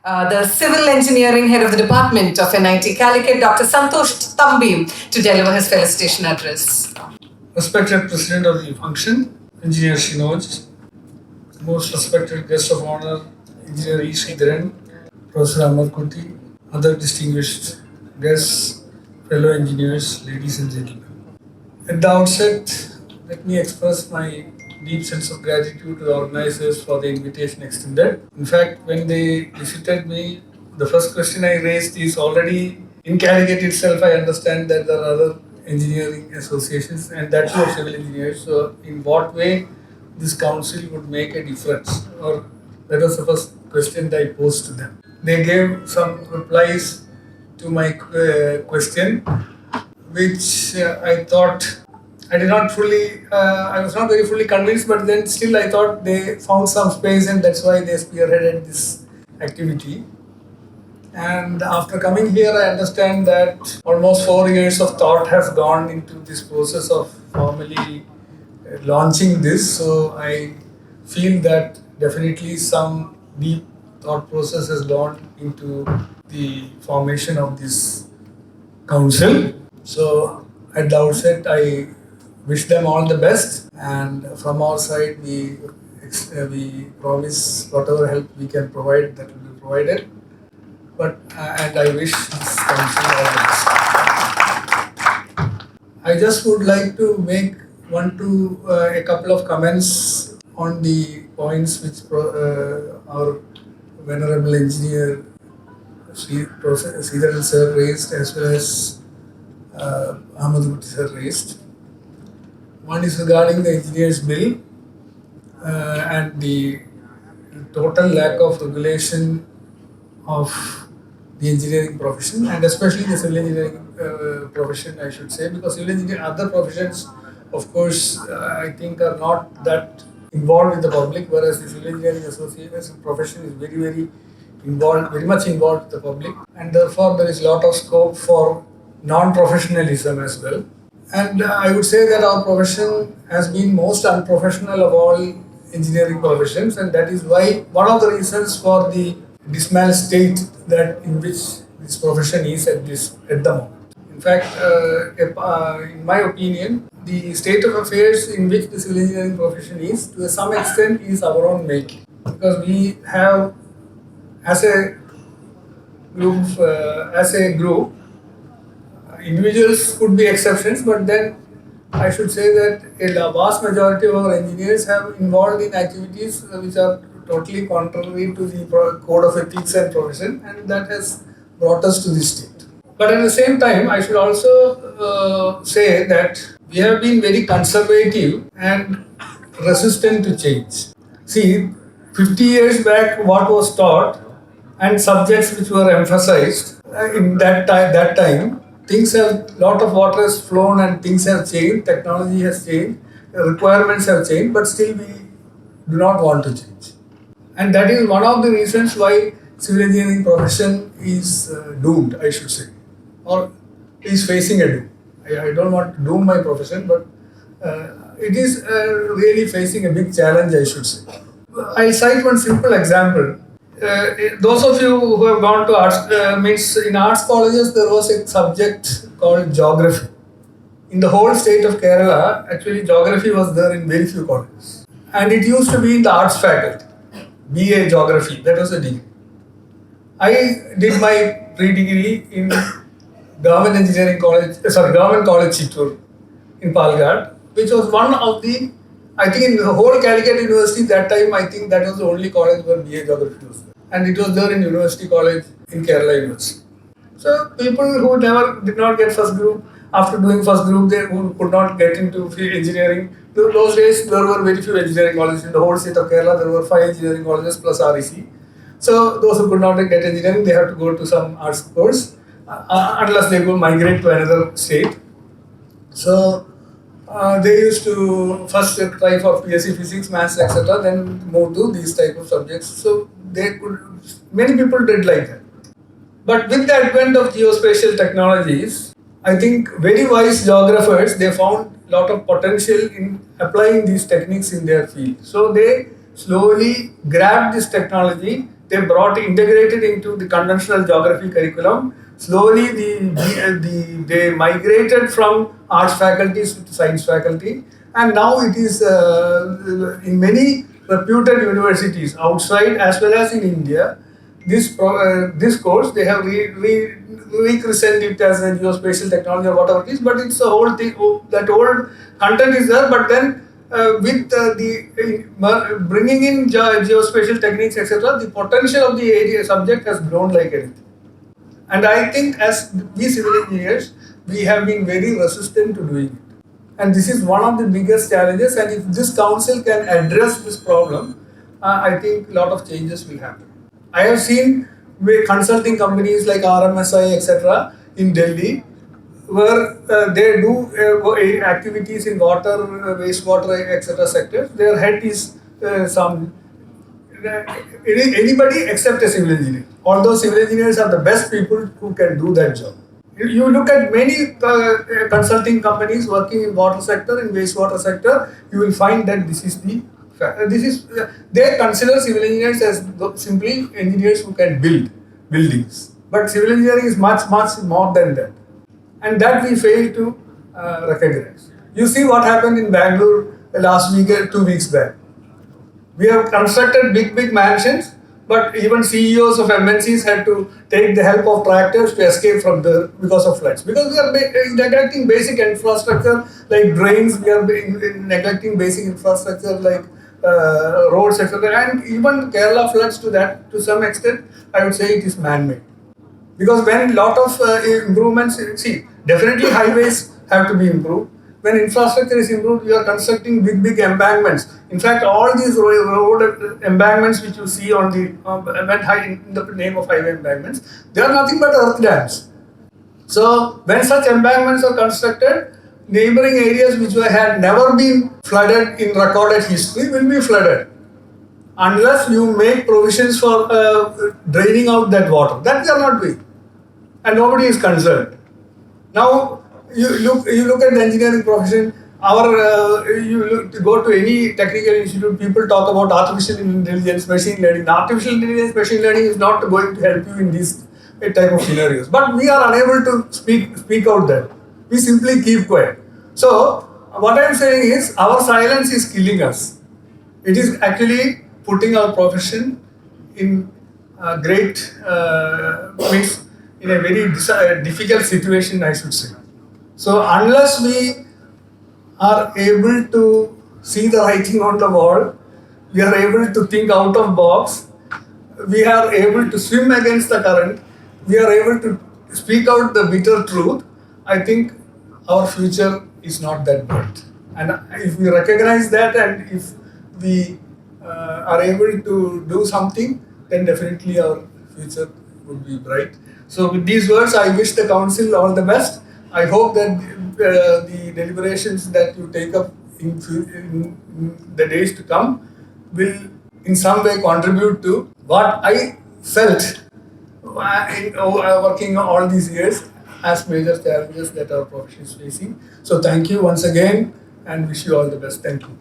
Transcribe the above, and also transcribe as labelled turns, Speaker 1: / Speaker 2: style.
Speaker 1: the Civil Engineering Head of the Department of NIT Calicut, Dr. SANTHOSH Thambi, to deliver his felicitation address.
Speaker 2: Respected President of the Function, Engineer Shinoj, most respected guest of honor, Engineer E.Sreedharan, Professor Amar Kuti, other distinguished guests, fellow engineers, ladies and gentlemen. At the outset, let me express my deep sense of gratitude to the organizers for the invitation extended. In fact, when they visited me, the first question I raised is already in Calicut itself. I understand that there are other engineering associations and that too of civil engineers. So, in what way this council would make a difference? Or that was the first question that I posed to them. They gave some replies to my question, which I thought I did not fully, I was not very fully convinced, but then still I thought they found some space and that's why they spearheaded this activity. And after coming here, I understand that almost 4 years of thought has gone into this process of formally launching this. So I feel that definitely some deep thought process has gone into the formation of this council. So at the outset, I wish them all the best, and from our side, we promise whatever help we can provide, that will be provided. But and I wish this council all the best. I just would like to make a couple of comments on the points which our venerable engineer Sreedharan sir raised, as well as Ahmed Kuti sir raised. One is regarding the engineers bill and the total lack of regulation of the engineering profession, and especially the civil engineering profession, I should say, because civil engineering, other professions, of course, I think are not that involved with the public, whereas the civil engineering association profession is very much involved with the public, and therefore there is a lot of scope for non-professionalism as well. And I would say that our profession has been most unprofessional of all engineering professions, and that is why one of the reasons for the dismal state that in which this profession is at the moment. In fact, in my opinion, the state of affairs in which the civil engineering profession is, to some extent, is our own making, because we have, as a group, individuals could be exceptions, but then I should say that a vast majority of our engineers have involved in activities which are totally contrary to the code of ethics and profession, and that has brought us to this state. But at the same time, I should also say that we have been very conservative and resistant to change. See, 50 years back, what was taught and subjects which were emphasized in that time, things have, lot of water has flown and things have changed, technology has changed, requirements have changed, but still we do not want to change. And that is one of the reasons why civil engineering profession is doomed, I should say, or is facing a doom. I don't want to doom my profession, but it is really facing a big challenge, I should say. I'll cite one simple example. Those of you who have gone to arts, in arts colleges, there was a subject called geography. In the whole state of Kerala, actually geography was there in very few colleges. And it used to be in the arts faculty, BA geography, that was a degree. I did my pre-degree in Government College Chittoor in Palghat, which was one of the, I think in the whole Calicut University that time, I think that was the only college where BA geography was there. And it was there in University College in Kerala University. So people who did not get first group, after doing first group, who could not get into engineering. Those days there were very few engineering colleges in the whole state of Kerala. There were 5 engineering colleges plus REC. So those who could not get engineering, they had to go to some arts course unless they go migrate to another state. So they used to first try for PSC Physics, Maths, etc. Then move to these type of subjects. So many people did like that. But with the advent of geospatial technologies, I think very wise geographers, they found a lot of potential in applying these techniques in their field. So they slowly grabbed this technology they brought integrated into the conventional geography curriculum. Slowly, they migrated from arts faculties to science faculty, and now it is in many reputed universities outside as well as in India. This course they have rechristened it as a geospatial technology or whatever it is, but it's a whole thing. That old content is there, but then with bringing in geospatial techniques, etc., the potential of the area subject has grown like anything. And I think as we civil engineers, we have been very resistant to doing it. And this is one of the biggest challenges. And if this council can address this problem, I think a lot of changes will happen. I have seen consulting companies like RMSI, etc., in Delhi, where they do activities in water, wastewater, etc. sectors. Their head is anybody except a civil engineer. Although civil engineers are the best people who can do that job. You look at many consulting companies working in water sector, in wastewater sector, you will find that they consider civil engineers as simply engineers who can build buildings. But civil engineering is much more than that. And that we fail to recognize. You see what happened in Bangalore last week, 2 weeks back. We have constructed big mansions, but even CEOs of MNCs had to take the help of tractors to escape from because of floods. Because we are neglecting basic infrastructure like drains, we are neglecting basic infrastructure like roads, etc. And even Kerala floods to some extent, I would say it is man-made. Because when lot of improvements, definitely highways have to be improved. When infrastructure is improved, you are constructing big embankments. In fact, all these road embankments which you see on the in the name of highway embankments, they are nothing but earth dams. So when such embankments are constructed, neighboring areas which had never been flooded in recorded history will be flooded, unless you make provisions for draining out that water. That we are not doing, and nobody is concerned. Now you look at the engineering profession. Go to any technical institute, people talk about artificial intelligence, machine learning. Artificial intelligence, machine learning is not going to help you in these type of scenarios. But we are unable to speak out there. We simply keep quiet. So what I am saying is, our silence is killing us. It is actually putting our profession in great in a very difficult situation, I should say. So unless we are able to see the writing on the wall, we are able to think out of box, we are able to swim against the current, we are able to speak out the bitter truth, I think our future is not that bright. And if we recognize that, and if we are able to do something, then definitely our future would be bright. So with these words, I wish the council all the best. I hope that the deliberations that you take up in the days to come will in some way contribute to what I felt in working all these years as major challenges that our profession is facing. So thank you once again and wish you all the best. Thank you.